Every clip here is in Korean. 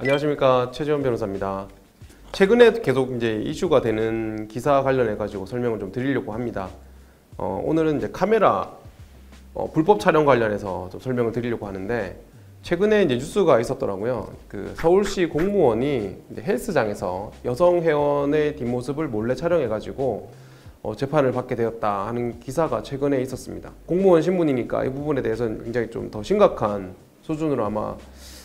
안녕하십니까, 최지원 변호사입니다. 최근에 계속 이제 이슈가 되는 기사 관련해 가지고 설명을 좀 드리려고 합니다. 오늘은 이제 카메라 불법 촬영 관련해서 좀 설명을 드리려고 하는데, 최근에 이제 뉴스가 있었더라고요. 그 서울시 공무원이 이제 헬스장에서 여성 회원의 뒷모습을 몰래 촬영해 가지고 재판을 받게 되었다 하는 기사가 최근에 있었습니다. 공무원 신분이니까 이 부분에 대해서는 굉장히 좀 더 심각한 수준으로 아마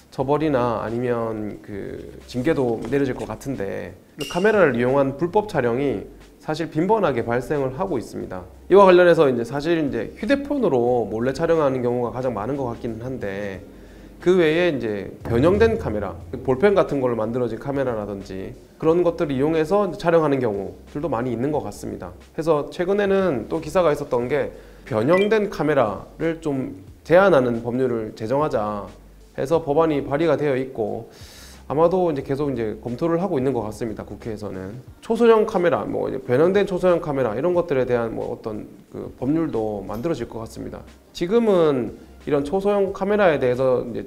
처벌이나 아니면 그 징계도 내려질 것 같은데, 카메라를 이용한 불법 촬영이 사실 빈번하게 발생을 하고 있습니다. 이와 관련해서 이제 사실 이제 휴대폰으로 몰래 촬영하는 경우가 가장 많은 것 같기는 한데, 그 외에 이제 변형된 카메라, 볼펜 같은 걸로 만들어진 카메라라든지 그런 것들을 이용해서 촬영하는 경우들도 많이 있는 것 같습니다. 그래서 최근에는 또 기사가 있었던 게, 변형된 카메라를 좀 제한하는 법률을 제정하자 해서 법안이 발의가 되어 있고, 아마도 이제 계속 이제 검토를 하고 있는 것 같습니다. 국회에서는 초소형 카메라, 뭐 변형된 초소형 카메라 이런 것들에 대한 뭐 어떤 그 법률도 만들어질 것 같습니다. 지금은 이런 초소형 카메라에 대해서 이제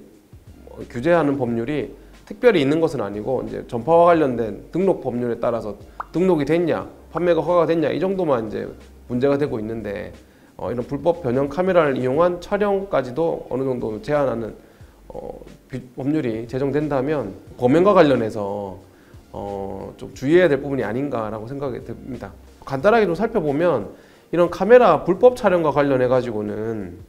규제하는 법률이 특별히 있는 것은 아니고, 이제 전파와 관련된 등록 법률에 따라서 등록이 됐냐, 판매가 허가가 됐냐 이 정도만 이제 문제가 되고 있는데, 이런 불법 변형 카메라를 이용한 촬영까지도 어느 정도 제한하는 법률이 제정된다면 범행과 관련해서 좀 주의해야 될 부분이 아닌가라고 생각이 듭니다. 간단하게 좀 살펴보면, 이런 카메라 불법 촬영과 관련해 가지고는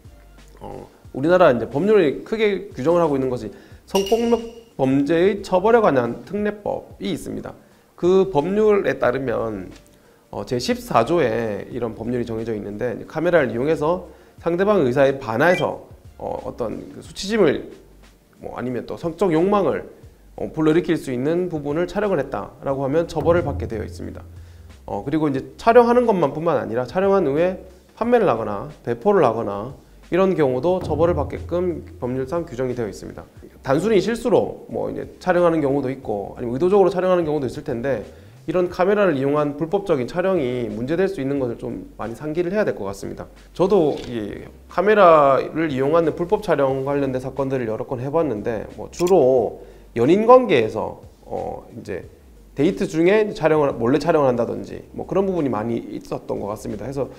우리나라 이제 법률이 크게 규정을 하고 있는 것이 성폭력 범죄의 처벌에 관한 특례법이 있습니다. 그 법률에 따르면 제14조에 이런 법률이 정해져 있는데, 카메라를 이용해서 상대방 의사에 반해서 어떤 수치심을 아니면 또 성적 욕망을 불러일으킬 수 있는 부분을 촬영을 했다라고 하면 처벌을 받게 되어 있습니다. 그리고 이제 촬영하는 것만뿐만 아니라 촬영한 후에 판매를 하거나 배포를 하거나 이런 경우도 처벌을 받게끔 법률상 규정이 되어 있습니다. 단순히 실수로 이제 촬영하는 경우도 있고, 아니면 의도적으로 촬영하는 경우도 있을 텐데, 이런 카메라를 이용한 불법적인 촬영이 문제될 수 있는 것을 좀 많이 상기를 해야 될 것 같습니다. 저도 이 카메라를 이용하는 불법 촬영 관련된 사건들을 여러 건 해봤는데, 주로 연인 관계에서 이제 데이트 중에 몰래 촬영을 한다든지 그런 부분이 많이 있었던 것 같습니다. 그래서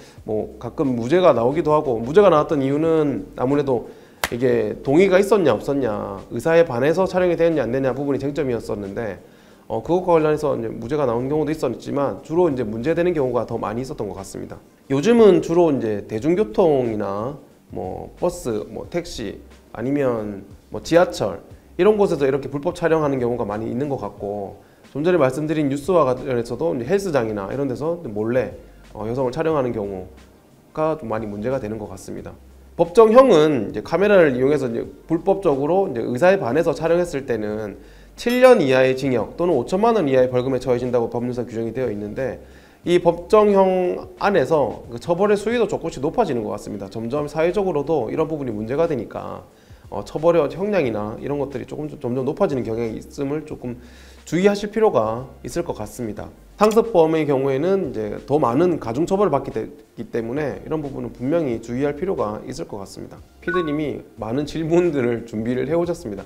가끔 무죄가 나오기도 하고, 무죄가 나왔던 이유는 아무래도 이게 동의가 있었냐 없었냐, 의사에 반해서 촬영이 되느냐 안 되느냐 부분이 쟁점이었었는데, 그것과 관련해서 이제 무죄가 나온 경우도 있었지만 주로 이제 문제되는 경우가 더 많이 있었던 것 같습니다. 요즘은 주로 이제 대중교통이나 버스, 택시, 아니면 지하철 이런 곳에서 이렇게 불법 촬영하는 경우가 많이 있는 것 같고, 좀 전에 말씀드린 뉴스와 관련해서도 이제 헬스장이나 이런 데서 몰래 여성을 촬영하는 경우가 좀 많이 문제가 되는 것 같습니다. 법정형은 이제 카메라를 이용해서 이제 불법적으로 이제 의사에 반해서 촬영했을 때는 7년 이하의 징역 또는 5천만 원 이하의 벌금에 처해진다고 법률상 규정이 되어 있는데, 이 법정형 안에서 그 처벌의 수위도 조금씩 높아지는 것 같습니다. 점점 사회적으로도 이런 부분이 문제가 되니까 처벌의 형량이나 이런 것들이 점점 높아지는 경향이 있음을 조금 주의하실 필요가 있을 것 같습니다. 상습범의 경우에는 이제 더 많은 가중처벌을 받게 되기 때문에 이런 부분은 분명히 주의할 필요가 있을 것 같습니다. 피디님이 많은 질문들을 준비를 해오셨습니다.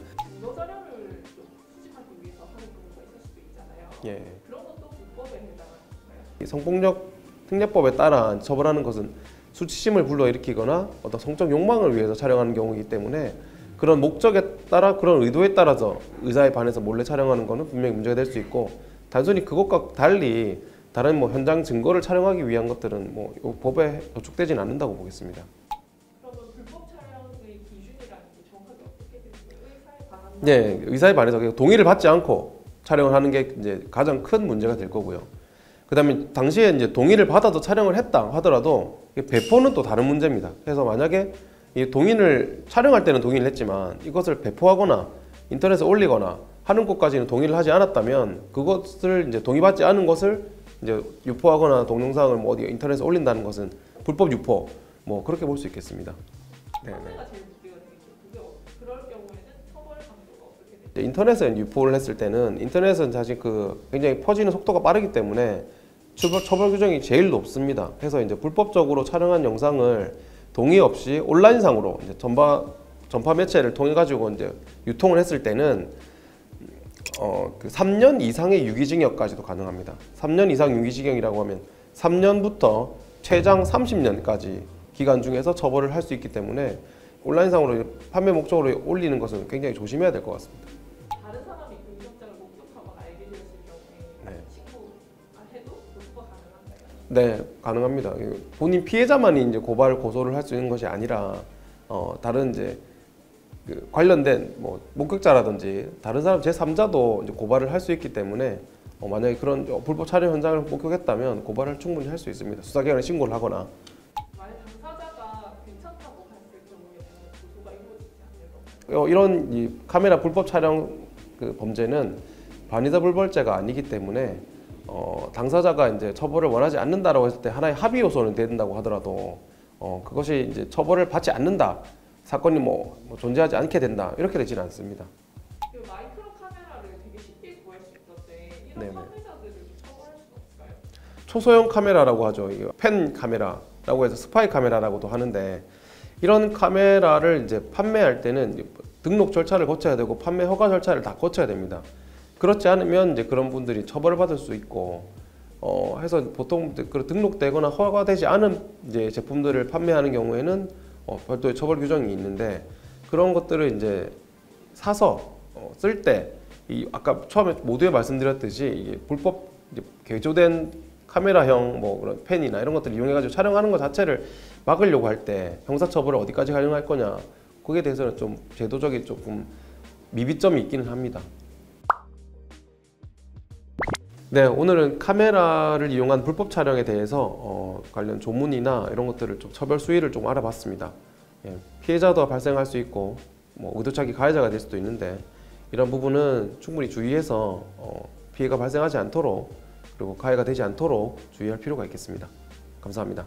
예. 그런 것도 불법에 해당하나요? 성폭력 특례법에 따라 처벌하는 것은 수치심을 불러일으키거나 어떤 성적 욕망을 위해서 촬영하는 경우이기 때문에, 그런 목적에 따라, 그런 의도에 따라서 의사에 반해서 몰래 촬영하는 것은 분명히 문제가 될 수 있고, 단순히 그것과 달리 다른 현장 증거를 촬영하기 위한 것들은 이 법에 저촉되지는 않는다고 보겠습니다. 그러면 불법 촬영의 기준이라는 게 정확하게 어떻게 되는 거예요? 네, 의사에 반해서 동의를 받지 않고 촬영을 하는 게 이제 가장 큰 문제가 될 거고요. 그다음에 당시에 이제 동의를 받아서 촬영을 했다 하더라도 배포는 또 다른 문제입니다. 그래서 만약에 이 촬영할 때는 동의를 했지만 이것을 배포하거나 인터넷에 올리거나 하는 것까지는 동의를 하지 않았다면, 그것을 이제 동의받지 않은 것을 이제 유포하거나 동영상을 어디 인터넷에 올린다는 것은 불법 유포, 그렇게 볼 수 있겠습니다. 네네. 그럴 경우에는 처벌 강도가 어떻게 되죠? 인터넷에 유포를 했을 때는, 인터넷은 사실 굉장히 퍼지는 속도가 빠르기 때문에 처벌 규정이 제일 높습니다. 그래서 이제 불법적으로 촬영한 영상을 동의 없이 온라인상으로 이제 전파 매체를 통해 가지고 이제 유통을 했을 때는 그 3년 이상의 유기징역까지도 가능합니다. 3년 이상 유기징역이라고 하면 3년부터 최장 30년까지 기간 중에서 처벌을 할 수 있기 때문에 온라인상으로 판매 목적으로 올리는 것은 굉장히 조심해야 될 것 같습니다. 다른 사람이 그 위협장을 목격하거나 알게 되었을 경우에 네. 신고가 해도 고소가 가능한가요? 네, 가능합니다. 본인 피해자만이 이제 고발 고소를 할 수 있는 것이 아니라 다른 이제 그 관련된 뭐 목격자라든지 다른 사람 제3자도 이제 고발을 할 수 있기 때문에 만약에 그런 불법 촬영 현장을 목격했다면 고발을 충분히 할 수 있습니다. 수사기관에 신고를 하거나. 만약 당사자가 괜찮다고 했을 경우에는 고소가 이루어지지 않을 건가요? 이런 이 카메라 불법 촬영 그 범죄는 반의사 불벌죄가 아니기 때문에 당사자가 이제 처벌을 원하지 않는다라고 했을 때 하나의 합의 요소는 된다고 하더라도 그것이 이제 처벌을 받지 않는다, 사건이 뭐 존재하지 않게 된다 이렇게 되지는 않습니다. 그 마이크로 카메라를 되게 쉽게 구할 수 있던데 이런 네네. 판매자들을 좀 처벌할 수가 없을까요? 초소형 카메라라고 하죠. 이거 펜 카메라라고 해서 스파이 카메라라고도 하는데 이런 카메라를 이제 판매할 때는 등록 절차를 거쳐야 되고 판매 허가 절차를 다 거쳐야 됩니다. 그렇지 않으면 이제 그런 분들이 처벌을 받을 수 있고 해서 보통 등록되거나 허가되지 않은 이제 제품들을 판매하는 경우에는 별도의 처벌 규정이 있는데 그런 것들을 이제 사서 쓸 때 이 아까 처음에 모두에 말씀드렸듯이 이게 불법 이제 개조된 카메라형 뭐 그런 펜이나 이런 것들을 이용해가지고 촬영하는 것 자체를 막으려고 할 때 형사처벌을 어디까지 활용할 거냐 거기에 대해서는 좀 제도적인 조금 미비점이 있기는 합니다. 네, 오늘은 카메라를 이용한 불법 촬영에 대해서 관련 조문이나 이런 것들을 좀 처벌 수위를 좀 알아봤습니다. 예, 피해자도 발생할 수 있고 뭐 의도차기 가해자가 될 수도 있는데 이런 부분은 충분히 주의해서 피해가 발생하지 않도록 그리고 가해가 되지 않도록 주의할 필요가 있겠습니다. 감사합니다.